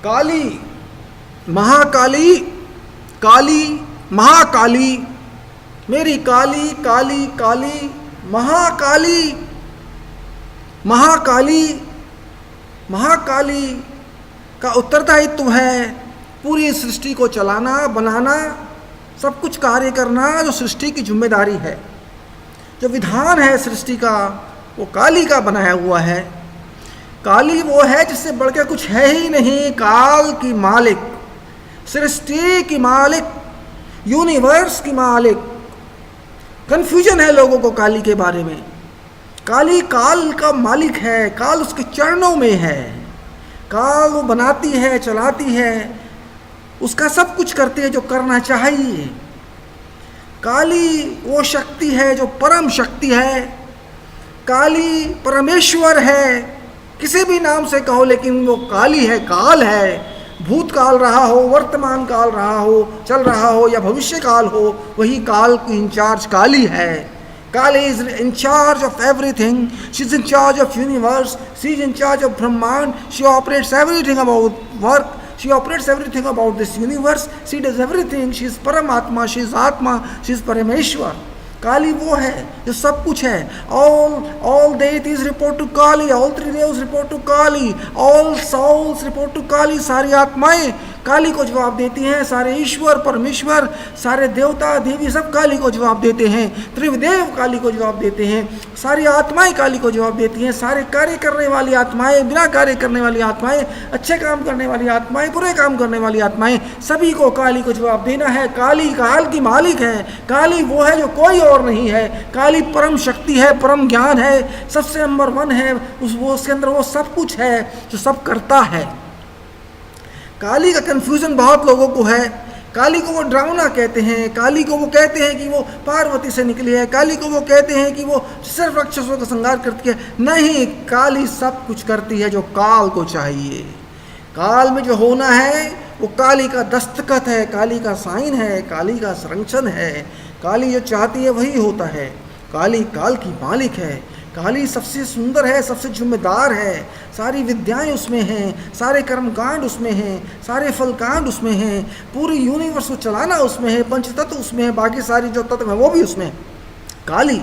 काली, महाकाली, काली, महाकाली, मेरी काली काली काली, महाकाली, महाकाली, महाकाली का उत्तरदायित्व है पूरी सृष्टि को चलाना, बनाना, सब कुछ कार्य करना जो सृष्टि की जिम्मेदारी है। जो विधान है सृष्टि का वो काली का बनाया हुआ है। काली वो है जिससे बढ़ के कुछ है ही नहीं, काल की मालिक, सृष्टि की मालिक, यूनिवर्स की मालिक। कन्फ्यूजन है लोगों को काली के बारे में। काली काल का मालिक है, काल उसके चरणों में है, काल वो बनाती है, चलाती है, उसका सब कुछ करती है जो करना चाहिए। काली वो शक्ति है जो परम शक्ति है। काली परमेश्वर है, किसी भी नाम से कहो लेकिन वो काली है, काल है। भूतकाल रहा हो, वर्तमान काल रहा हो, चल रहा हो या भविष्य काल हो, वही काल की इंचार्ज काली है। Kali is in charge of everything, she is in charge of universe, she is in charge of ब्रह्मांड, she operates everything about work, she operates everything about this universe, she does everything, she is Paramatma, she is Atma, she is Parameshwar। काली वो है जो सब कुछ है। all deities report to Kali, all three devas report to Kali, all souls report to Kali। सारी आत्माएं काली को जवाब देती हैं, सारे ईश्वर परमेश्वर, सारे देवता देवी सब काली को जवाब देते हैं, त्रिदेव काली को जवाब देते हैं, सारी आत्माएं काली को जवाब देती हैं। सारे कार्य करने वाली आत्माएं, बिना कार्य करने वाली आत्माएं, अच्छे काम करने वाली आत्माएं, बुरे काम करने वाली आत्माएं, सभी को काली को जवाब देना है। काली काल की मालिक है। काली वो है जो कोई और नहीं है। काली परम शक्ति है, परम ज्ञान है, सबसे नंबर 1 है। उसके अंदर वो सब कुछ है जो सब करता है। काली का कन्फ्यूजन बहुत लोगों को है। काली को वो ड्राउना कहते हैं, काली को वो कहते हैं कि वो पार्वती से निकली है, काली को वो कहते हैं कि वो सिर्फ राक्षसों का संहार करती है। नहीं, काली सब कुछ करती है जो काल को चाहिए। काल में जो होना है वो काली का दस्तखत है, काली का साइन है, काली का संरक्षण है। काली जो चाहती है वही होता है। काली काल की मालिक है। काली सबसे सुंदर है, सबसे जिम्मेदार है। सारी विद्याएं उसमें हैं, सारे कर्मकांड उसमें हैं, सारे फलकांड उसमें हैं, पूरी यूनिवर्स को चलाना उसमें है, पंचतत्व उसमें है, बाकी सारी जो तत्व हैं वो भी उसमें है। काली,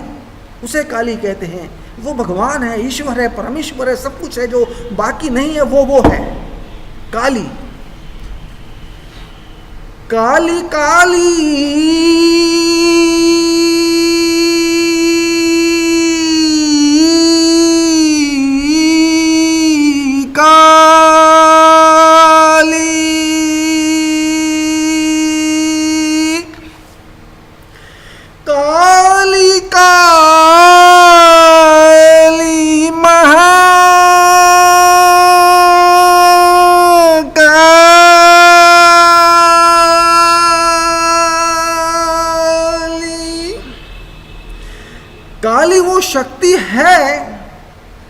उसे काली कहते हैं। वो भगवान है, ईश्वर है, परमेश्वर है, सब कुछ है। जो बाकी नहीं है वो है काली। काली काली काली वो शक्ति है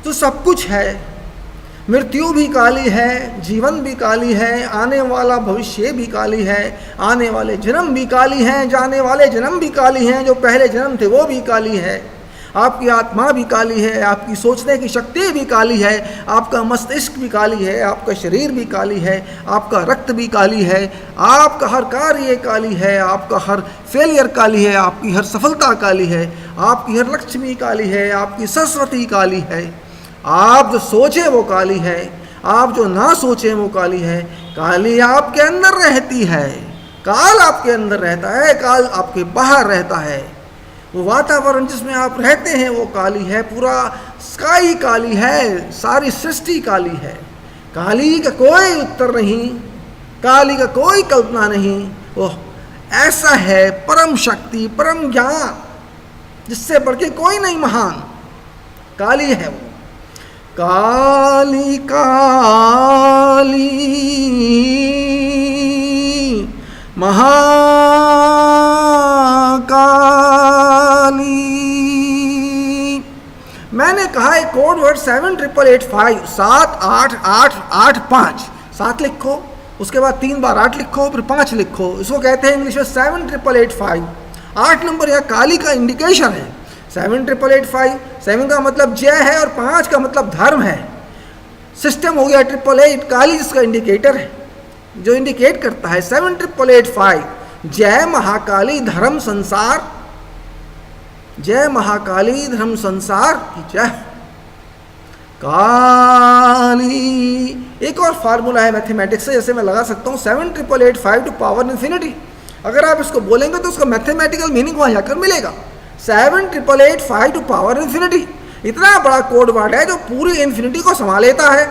जो सब कुछ है। मृत्यु भी काली है, जीवन भी काली है, आने वाला भविष्य भी काली है, आने वाले जन्म भी काली हैं, जाने वाले जन्म भी काली हैं, जो पहले जन्म थे वो भी काली है। आपकी आत्मा भी काली है, आपकी सोचने की शक्ति भी काली है, आपका मस्तिष्क भी काली है, आपका शरीर भी काली है, आपका रक्त भी काली है, आपका हर कार्य काली है, आपका हर फेलियर काली है, आपकी हर सफलता काली है, आपकी हर लक्ष्मी काली है, आपकी सरस्वती काली है। आप जो सोचे वो काली है, आप जो ना सोचे वो काली है। काली आपके अंदर रहती है, काल आपके अंदर रहता है, काल आपके बाहर रहता है। वो वातावरण जिसमें आप रहते हैं वो काली है, पूरा स्काई काली है, सारी सृष्टि काली है। काली का कोई उत्तर नहीं, काली का कोई कल्पना नहीं। वो ऐसा है परम शक्ति, परम ज्ञान, जिससे बढ़ के कोई नहीं महान। काली है वो। काली काली महाकाली। मैंने कहा एक कोड वर्ड 78885 78885 7 लिखो, उसके बाद 3 बार 8 लिखो, फिर 5 लिखो। इसको कहते हैं इंग्लिश में 78885। 8 नंबर यह काली का इंडिकेशन है। 78885, 7 का मतलब जय है और 5 का मतलब धर्म है। सिस्टम हो गया 888 काली, जिसका इंडिकेटर है, जो इंडिकेट करता है 78885 जय महाकाली धर्म संसार, जय महाकाली धर्म संसार की जय काली। एक और फार्मूला है मैथमेटिक्स से, जैसे मैं लगा सकता हूँ 78885 टू पावर इन्फिनिटी। अगर आप इसको बोलेंगे तो उसका मैथमेटिकल मीनिंग वहाँ जाकर मिलेगा, 78885 टू पावर इन्फिनिटी। इतना बड़ा कोड वर्ड है जो पूरी इन्फिनिटी को संभाल लेता है,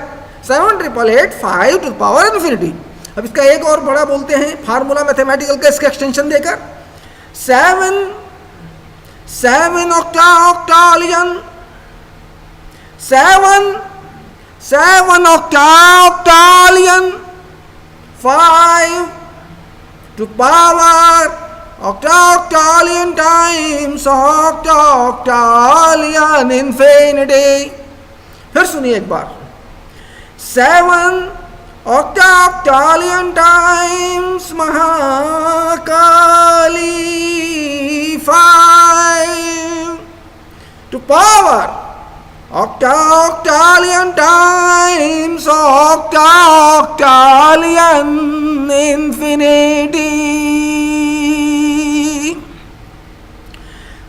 78885 टू पावर इन्फिनिटी। अब इसका एक और बड़ा बोलते हैं फार्मूला मैथमेटिकल का, इसका एक्सटेंशन देकर 7 ऑक्टालियन 7 octalion 5 to power octalion times octalion infinity। फिर सुनिए एक बार, 7 octalion times Mahakali 5 to power octalion times octalion infinity।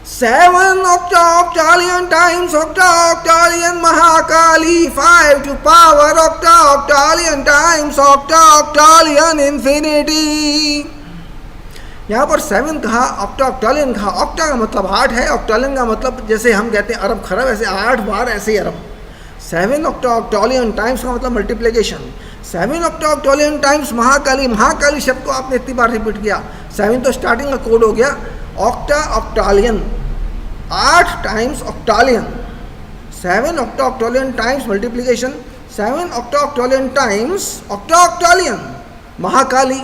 7 octalion times octalion Mahakali 5 to power octalion times octalion infinity। यहाँ पर 7 कहा, ऑक्टालियन कहा। ऑक्टा का मतलब 8 है, ऑक्टालियन का मतलब जैसे हम कहते हैं अरब खरब, ऐसे 8 बार ऐसे ही अरब। 7 ऑक्टालियन टाइम्स का मतलब multiplication. 7 octillion times Mahakali, Mahakali शब्द को आपने इतनी बार रिपीट किया, 7 तो स्टार्टिंग का कोड हो गया। Octillion 8 times octillion, 7 octillion times multiplication, 7 octillion times octillion Mahakali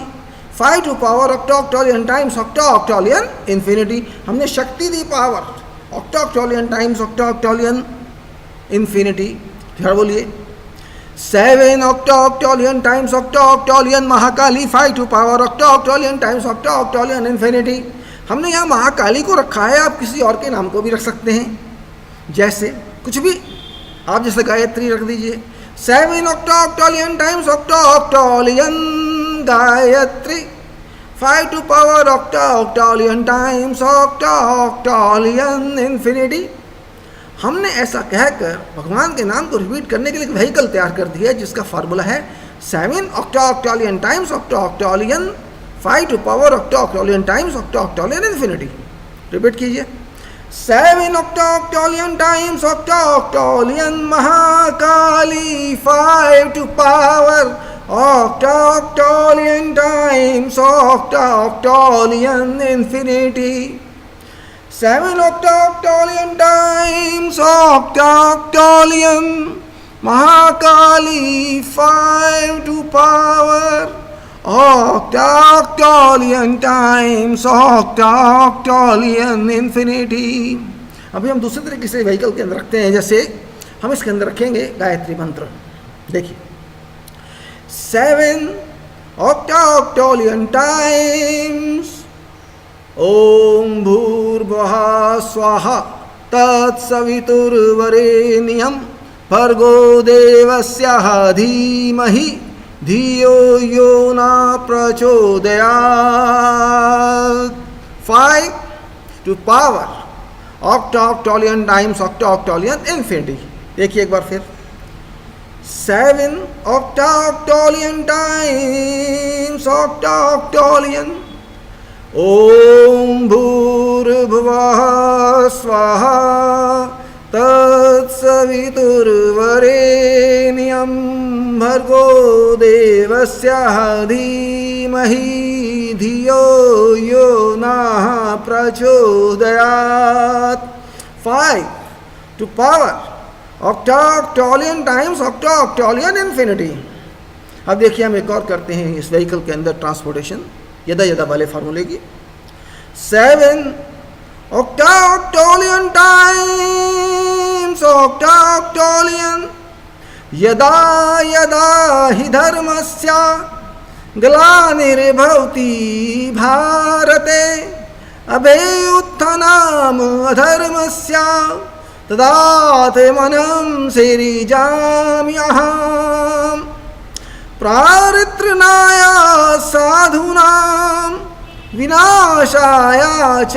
5 to power octillion times octillion infinity. हमने शक्ति दी power, octillion times octillion infinity. फिर बोलिए 7 octillion times octillion Mahakali 5 to power octillion times octillion infinity. हमने यहाँ महाकाली को रखा है, आप किसी और के नाम को भी रख सकते हैं, जैसे कुछ भी आप, जैसे गायत्री रख दीजिए। 7 octillion times octillion Gayatri 5 to power octillion times octillion infinity. हमने ऐसा कहकर भगवान के नाम को रिपीट करने के लिए एक व्हीकल तैयार कर दिया, जिसका फार्मूला है 7 octillion times octillion 5 to power octillion times octillion infinity. Repeat कीजिए, 7 octalion times octalion Mahakali 5 to power octalion times octalion infinity। 7 octalion times octalion Mahakali 5 to power octalion times octalion infinity। अभी हम दूसरे तरीके से व्हीकल के अंदर रखते हैं, जैसे हम इसके अंदर रखेंगे गायत्री मंत्र। देखिए 7 octalion times ओम भूर्भुवः स्वाहा तत्सवितुर्वरेण्यं भर्गो देवस्य धीमहि धियो यो न प्रचोदयात्। 5 to power octalion times octalion infinity। देखिए एक बार फिर, 7 octalion टाइम्स octalion ओम भूर्भुवः स्वाहा तत्सवितुर्वरेण्यं भर्गो देवस्य धीमहि धियो यो नः प्रचोदयात्। 5 to power octalion times octalion infinity। अब देखिए हम एक और करते हैं इस व्हीकल के अंदर ट्रांसपोर्टेशन यदा यदा वाले फार्मूले की। 7 octalion times octalion यदा यदा हि धर्मस्य ग्लानिर्भवति भारते अभ्युत्थानम् अधर्मस्य तदा ते मनम सेरिजाम्यहम् प्रारित्रणाय साधूनां विनाशाय च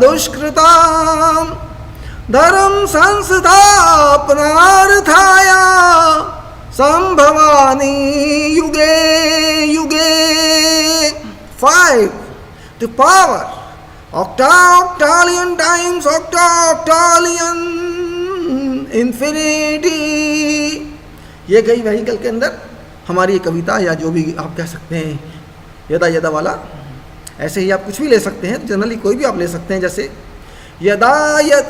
दुष्कृतां धर्म संस्थापनार्थाय संभवामि युगे युगे। 5. To power octoctalion times octoctalion infinity। ये गई व्हीकल के अंदर हमारी ये कविता, या जो भी आप कह सकते हैं यदा यदा वाला, ऐसे ही आप कुछ भी ले सकते हैं, जनरली कोई भी आप ले सकते हैं, जैसे यदा यद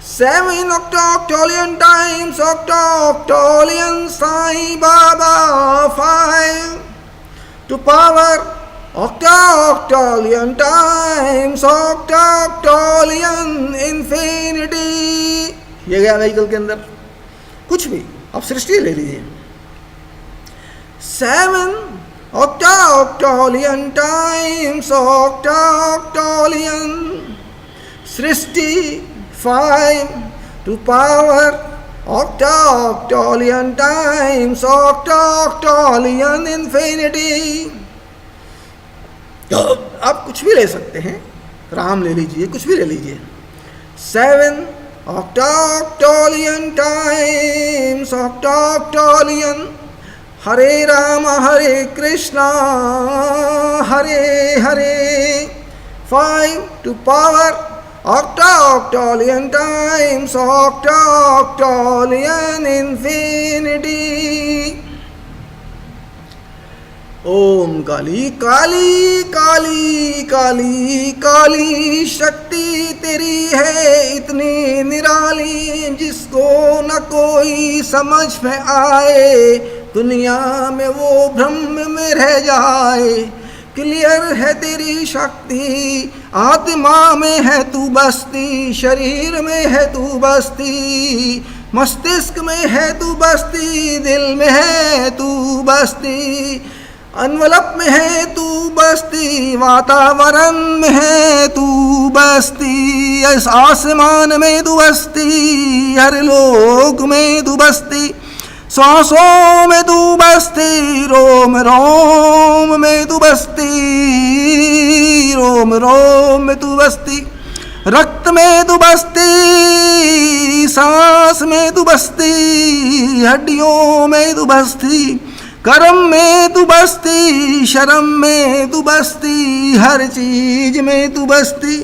7 octoctalion times octoctalion Sai Baba 5 to power octoctalion times octoctalion infinity। ये गया व्हीकल के अंदर, कुछ भी आप सृष्टि ले लीजिए। 7 octoctalion times octoctalion Srishti 5 to power octoctalion times octoctalion infinity। तो आप कुछ भी ले सकते हैं, राम ले लीजिए, कुछ भी ले लीजिए। 7 octoctalion times octoctalion Hare Ram Hare Krishna Hare Hare 5 to power octoctalion times octoctalion infinity। ओम काली काली काली काली काली शक्ति तेरी है इतनी निराली, जिसको न कोई समझ में आए, दुनिया में वो भ्रम में रह जाए। क्लियर है तेरी शक्ति, आत्मा में है तू बसती, शरीर में है तू बसती, मस्तिष्क में है तू बसती, दिल में है तू बसती, अनवलप में है तू बसती, वातावरण में है तू बसती, इस आसमान में तू बसती, हर लोक में तू बसती, सांसों में तू बसती, रोम रोम में तू बसती, रोम रोम में तू बसती, रक्त में तू बसती, सांस में तू बसती, हड्डियों में तू बसती, कर्म में तू बसती, शर्म में तू बसती, हर चीज में तू बसती,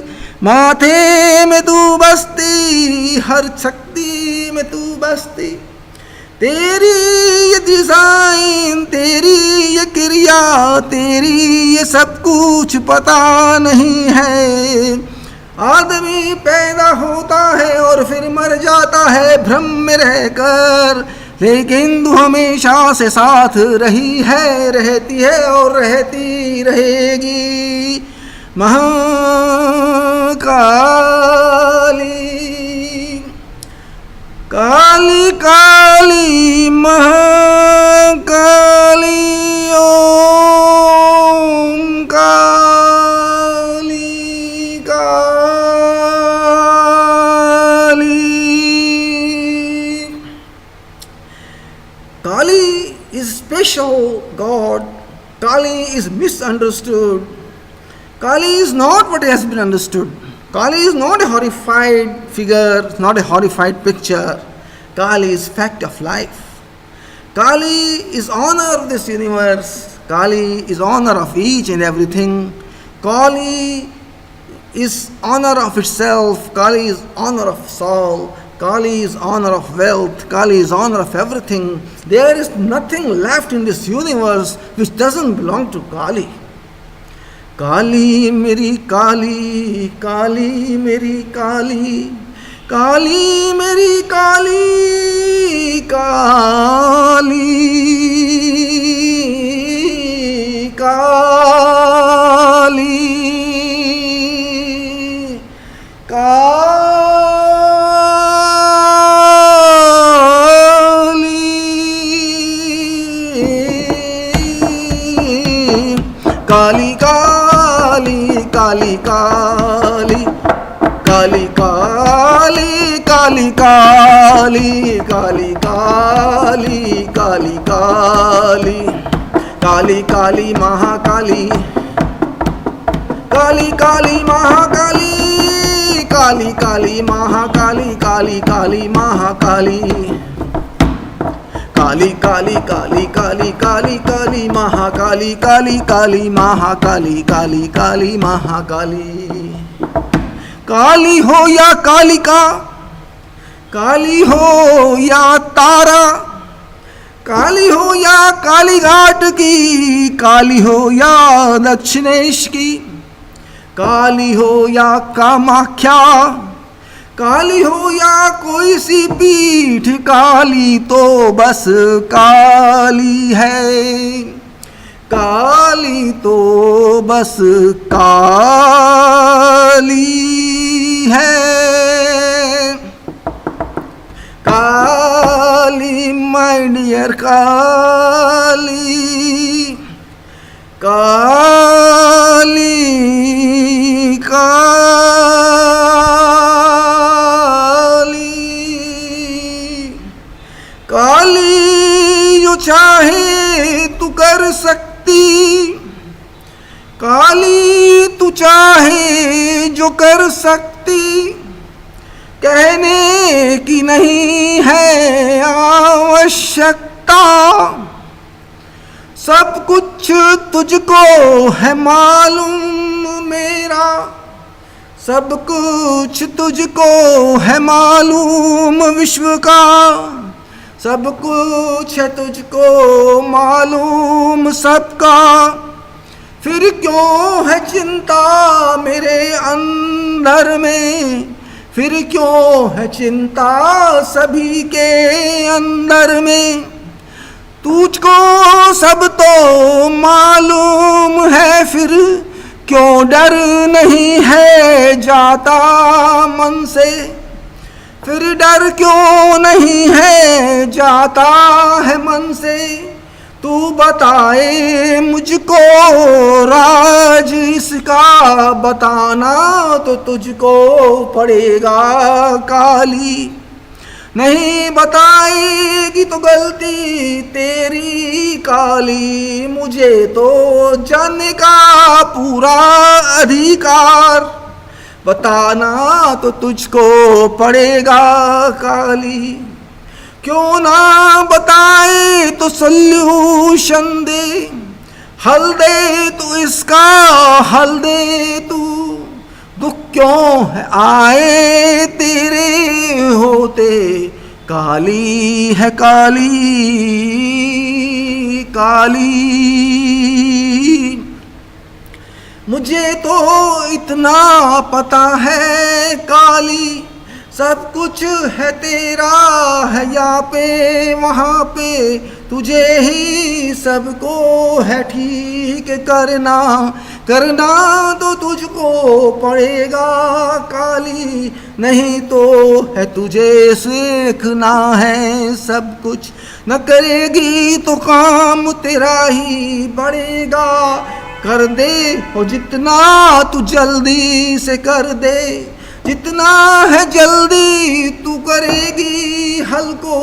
माथे में तू बसती, हर शक्ति में तू बसती। तेरी ये डिजाइन, तेरी ये क्रिया, तेरी ये सब कुछ पता नहीं है। आदमी पैदा होता है और फिर मर जाता है भ्रम में रहकर, लेकिन तू हमेशा से साथ रही है, रहती है और रहती रहेगी। महाकाली काली काली महाकाली ओम Kali Kali. Kali is special God. Kali is misunderstood. Kali is not what has been understood. Kali is not a horrified figure, not a horrified picture. Kali is fact of life. Kali is honor of this universe. Kali is honor of each and everything. Kali is honor of itself. Kali is honor of soul. Kali is honor of wealth. Kali is honor of everything. There is nothing left in this universe which doesn't belong to Kali. काली मेरी काली, काली मेरी काली, काली मेरी काली, काली काली काली काली काली काली काली काली काली काली काली काली काली काली काली काली काली महाकाली काली काली महाकाली काली काली महाकाली काली काली महाकाली काली काली काली काली काली काली महाकाली काली काली महाकाली काली काली महाकाली काली हो या कालिका, काली हो या तारा, काली हो या काली घाट की, काली हो या दक्षिणेश की, काली हो या कामाख्या, काली हो या कोई सी पीठ, काली तो बस काली है, काली तो बस काली है। काली माय डियर काली, काली काली काली, जो चाहे तू कर सकती, काली तू चाहे जो कर सकती, कहने की नहीं है आवश्यकता, सब कुछ तुझको है मालूम मेरा, सब कुछ तुझको है मालूम विश्व का, सब कुछ है तुझको मालूम सबका, फिर क्यों है चिंता मेरे अंदर में, फिर क्यों है चिंता सभी के अंदर में, तुझको सब तो मालूम है, फिर क्यों डर नहीं है जाता मन से, फिर डर क्यों नहीं है जाता है मन से, तू बताए मुझको राज इसका, बताना तो तुझको पड़ेगा काली, नहीं बताएगी तो गलती तेरी काली, मुझे तो जानने का पूरा अधिकार, बताना तो तुझको पड़ेगा काली, क्यों ना बताए तो सल्यूशन दे, हल दे तो इसका हल दे तू, दुख क्यों है आए तेरे होते, काली है काली काली, मुझे तो इतना पता है काली, सब कुछ है तेरा है यहाँ पे वहाँ पे, तुझे ही सबको है ठीक करना, करना तो तुझको पड़ेगा काली, नहीं तो है तुझे सीखना है सब कुछ, न करेगी तो काम तेरा ही बढ़ेगा, कर दे हो जितना तू जल्दी से कर दे, जितना है जल्दी तू करेगी हल्को,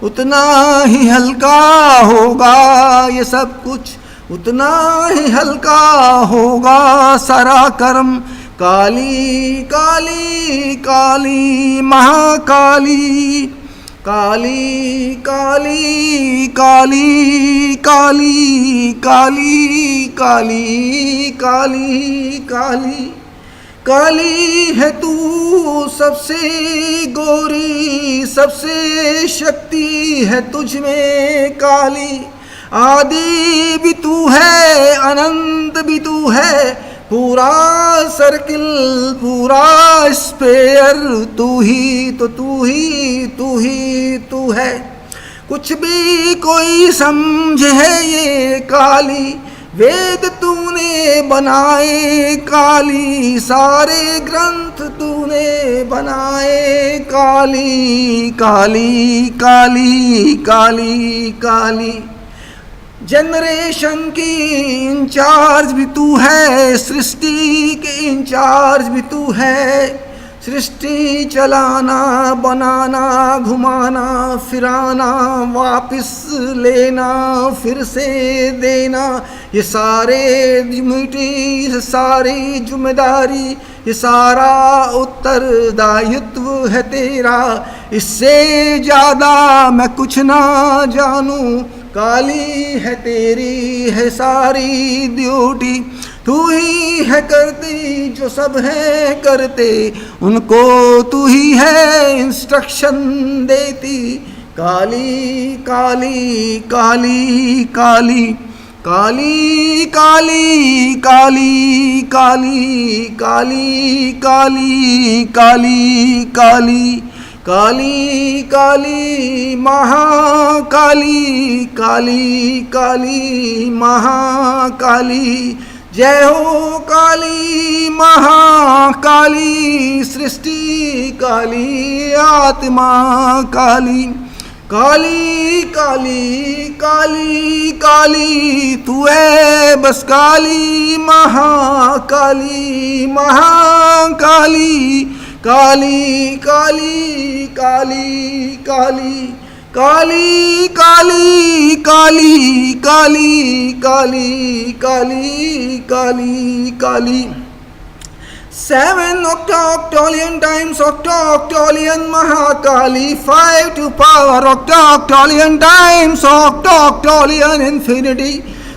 उतना ही हल्का होगा ये सब कुछ, उतना ही हल्का होगा सारा कर्म, काली काली काली महाकाली, काली काली काली काली काली काली काली काली काली है तू सबसे गोरी, सबसे शक्ति है तुझ में काली, आदि भी तू है अनंत भी तू है, पूरा सर्किल पूरा स्पेयर तू ही तो तू ही तू ही तू है, कुछ भी कोई समझे है ये काली, वेद तूने बनाए काली, सारे ग्रंथ तूने बनाए काली काली काली काली काली, जनरेशन की इंचार्ज भी तू है, सृष्टि के इंचार्ज भी तू है, सृष्टि चलाना, बनाना, घुमाना, फिराना, वापस लेना, फिर से देना, ये सारे ड्यूटी, ये सारी जिम्मेदारी, ये सारा उत्तरदायित्व है तेरा। इससे ज़्यादा मैं कुछ ना जानूं, काली है तेरी है सारी ड्यूटी। तू ही है करती जो सब है करते, उनको तू ही है इंस्ट्रक्शन देती। काली काली काली काली काली काली काली काली काली काली काली काली काली काली महाकाली, काली काली महाकाली। जय हो काली महाकाली, सृष्टि काली, आत्मा काली। काली काली काली काली तू है बस काली, Mahakali Mahakali. Kali Kali Kali Kali Kali Kali Kali Kali Kali Kali Kali Kali. 7 octoctolion times octoctolion Mahakali, 5 to power octoctolion times octoctolion infinity.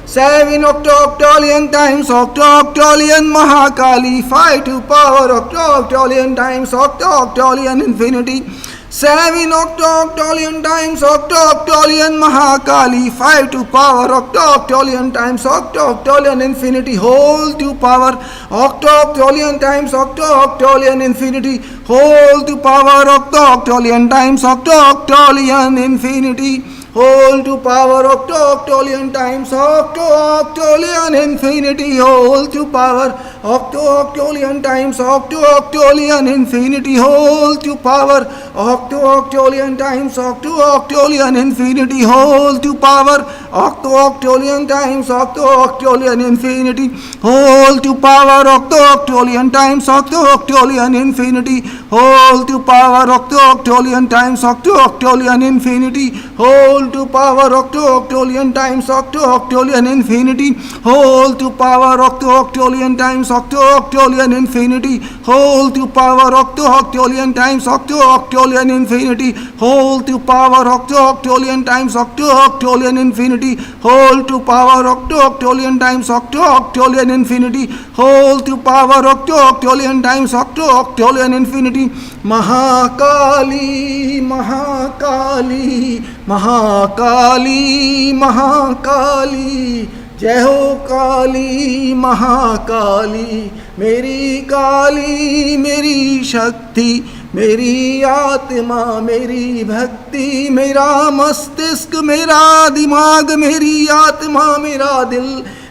7 octoctolion times octoctolion Mahakali, 5 to power octoctolion times octoctolion infinity. 7 octoctolion times octoctolion Mahakali, 5 to power octoctolion times octoctolion infinity, whole to power octoctolion times octoctolion infinity, whole to power octoctolion times octoctolion infinity, whole to power octoctolion times octoctolion infinity, whole to power octoctolion times octoctolion infinity, whole to power octoctolion times octoctolion infinity, whole to power octoctolion times octoctolion infinity, whole to power octoctolion times octoctolion infinity, whole to power octoctolion times octoctolion infinity, whole to power octoctolion times octoctolion infinity, whole to power octoctolion times octoctolion infinity, whole to power octoctolion times octoctolion infinity, whole to power octoctolion times octoctolion infinity, whole to power octoctolion times octoctolion infinity, whole to power octoctolion times octoctolion infinity. Mahakali Mahakali Mahakali Mahakali, जय हो काली महाकाली। मेरी काली मेरी शक्ति, मेरी आत्मा मेरी भक्ति, मेरा मस्तिष्क मेरा दिमाग, मेरी आत्मा मेरा दिल,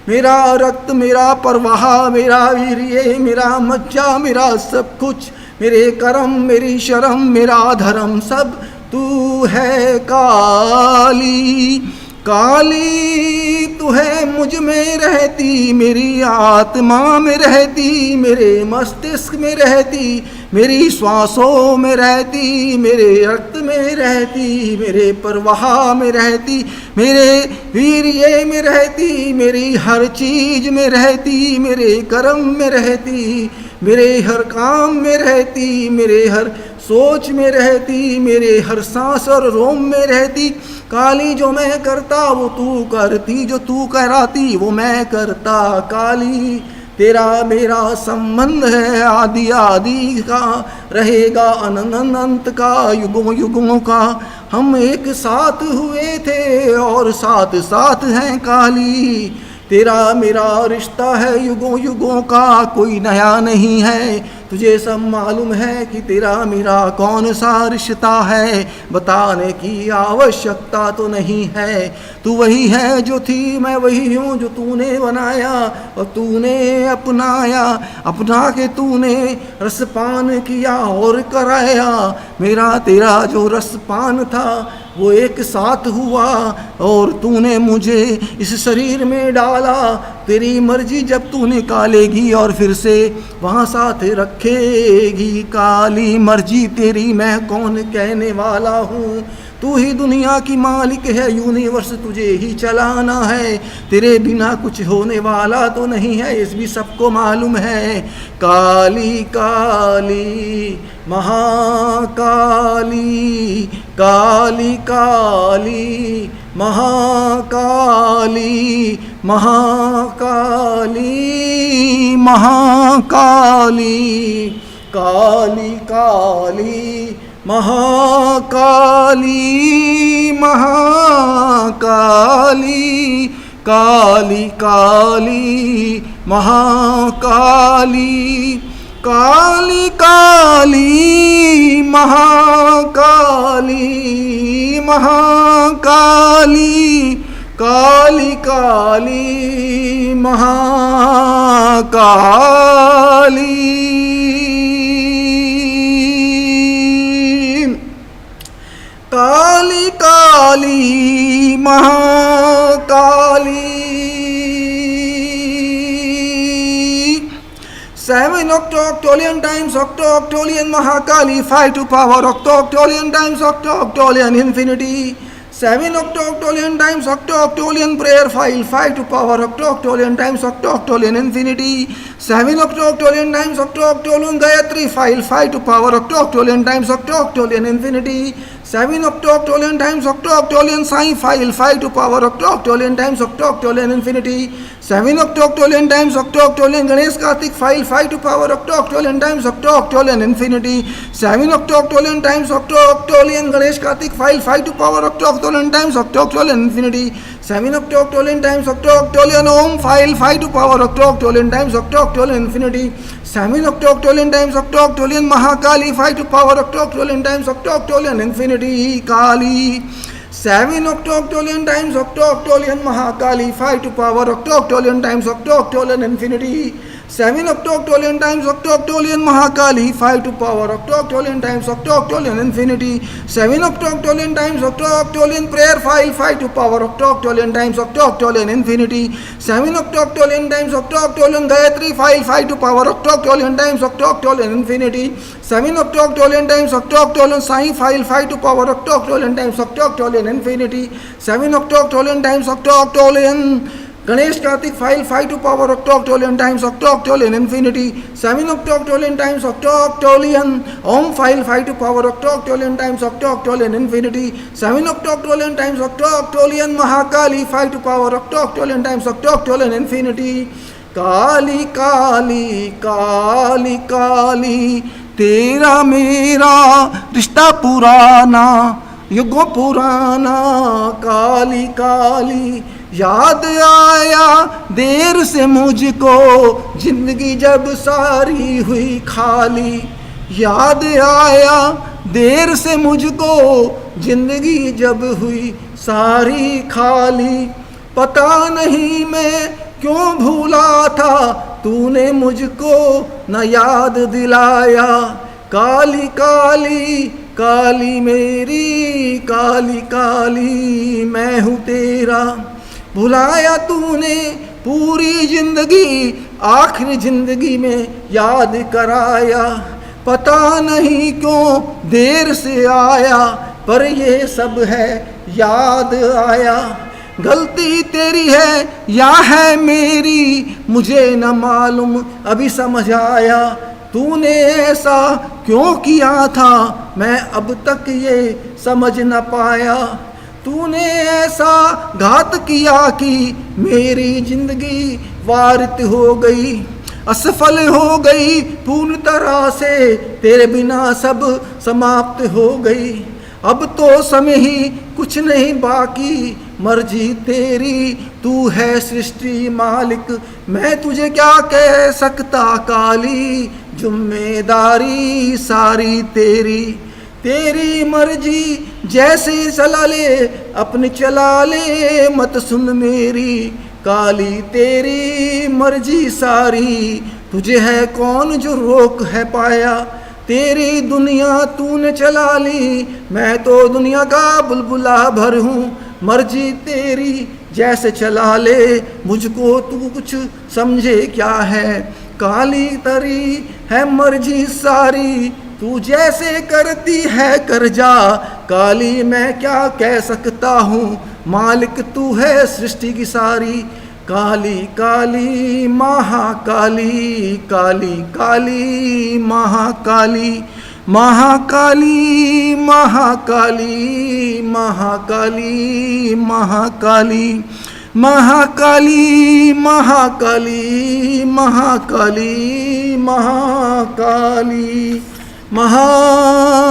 मेरा रक्त मेरा प्रवाह, मेरा वीर्य मेरा मज्जा, मेरा सब कुछ, मेरे कर्म मेरी शर्म मेरा धर्म, सब तू है काली। काली तू है मुझ में रहती, मेरी आत्मा में रहती, मेरे मस्तिष्क में रहती, मेरी श्वासों में रहती, मेरे रक्त में रहती, मेरे प्रवाह में रहती, मेरे वीर्य में रहती, मेरी हर चीज में रहती, मेरे कर्म में रहती, मेरे हर काम में रहती, मेरे हर सोच में रहती, मेरे हर सांस और रोम में रहती। काली जो मैं करता वो तू करती, जो तू कहराती वो मैं करता। काली तेरा मेरा संबंध है आदि आदि का, रहेगा अनंत का, युगों युगों का। हम एक साथ हुए थे और साथ साथ हैं काली। तेरा मेरा रिश्ता है युगों युगों का, कोई नया नहीं है। तुझे सब मालूम है कि तेरा मेरा कौन सा रिश्ता है, बताने की आवश्यकता तो नहीं है। तू वही है जो थी, मैं वही हूँ जो तूने बनाया और तूने अपनाया। अपना के तूने रसपान किया और कराया। मेरा तेरा जो रसपान था वो एक साथ हुआ और तूने मुझे इस शरीर में डाला। तेरी मर्जी जब तू निकालेगी और फिर से वहाँ साथ रखेगी। काली मर्जी तेरी मैं कौन कहने वाला हूँ, तू ही दुनिया की मालिक है, यूनिवर्स तुझे ही चलाना है, तेरे बिना कुछ होने वाला तो नहीं है, इस भी सबको मालूम है। Kali Kali Mahakali, Kali Kali Mahakali, Mahakali Mahakali, Kali Kali Mahakali Mahakali, Kali Kali Mahakali, Kali Kali Mahakali Mahakali, Kali Kali Mahakali, Kali Kali Mahakali. 7 octoctolion times octoctolion Mahakali, 5 to power octoctolion times octoctolion infinity. 7 octoctolion times octoctolion prayer file, 5 to power octoctolion times octoctolion infinity. 7 octoctolion times octoctolion Gayatri file, 5 to power octoctolion times octoctolion infinity. 7 octoctolion times octoctolion Sai file, 5 to power octoctolion times octoctolion infinity. 7 octoctolion times octoctolion Ganesh Kartik file, 5 to power octoctolion times octoctolion infinity. 7 octoctolion times octoctolion Ganesh Kartik file, 5 to power octoctolion times octoctolion infinity. 7 octoctolion times octoctolion Om file, 5 to power octoctolion times octoctolion infinity. 7 octoctolion times octoctolion Mahakali, 5 to power octoctolion times octoctolion infinity. Kali. 7 octoctolion times octoctolion Mahakali, 5 to power octoctolion times octoctolion infinity. 7 octoctolion times octoctolion Mahakali, 5 to power octoctolion times octoctolion infinity. 7 octoctolion times octoctolion prayer file, 5 to power octoctolion times octoctolion infinity. 7 octoctolion times octoctolion Gayatri file, 5 to power octoctolion times octoctolion infinity. 7 octoctolion times octoctolion Sai file, 5 to power octoctolion times octoctolion infinity. 7 octoctolion times octoctolion Ganesh Kartik file, 5 to power octoctolion times octoctolion infinity. 7 octoctolion times octoctolion Om file, 5 to power octoctolion times octoctolion infinity. 7 octoctolion times octoctolion Mahakali, 5 to power octoctolion times octoctolion infinity. Kali Kali Kali Kali, तेरा मेरा रिश्ता पुराना, युगों पुराना। काली काली याद आया देर से मुझको, जिंदगी जब सारी हुई खाली। याद आया देर से मुझको, जिंदगी जब हुई सारी खाली। पता नहीं मैं क्यों भूला था, तूने मुझको न याद दिलाया। काली काली काली मेरी, काली काली मैं हूँ तेरा। भुलाया तूने पूरी जिंदगी, आखिरी जिंदगी में याद कराया। पता नहीं क्यों देर से आया, पर ये सब है याद आया। गलती तेरी है या है मेरी, मुझे न मालूम अभी समझ आया। तूने ऐसा क्यों किया था, मैं अब तक ये समझ न पाया। तूने ऐसा घात किया कि मेरी जिंदगी वारित हो गई, असफल हो गई पूर्ण तरह से, तेरे बिना सब समाप्त हो गई। अब तो समय ही कुछ नहीं बाकी, मर्जी तेरी, तू है सृष्टि मालिक, मैं तुझे क्या कह सकता। काली जिम्मेदारी सारी तेरी, तेरी मर्जी जैसे चला ले अपनी चला ले, मत सुन मेरी। काली तेरी मर्जी सारी, तुझे है कौन जो रोक है पाया। तेरी दुनिया तूने चला ली, मैं तो दुनिया का बुलबुला भर हूँ। मर्जी तेरी जैसे चला ले मुझको तू, कुछ समझे क्या है, काली तरी है मर्जी सारी, तू जैसे करती है कर जा, काली मैं क्या कह सकता हूँ, मालिक तू है सृष्टि की सारी। काली काली महाकाली, काली काली महाकाली, महाकाली महाकाली, महाकाली महाकाली, महाकाली महाकाली, महाकाली महाकाली, महाकाली।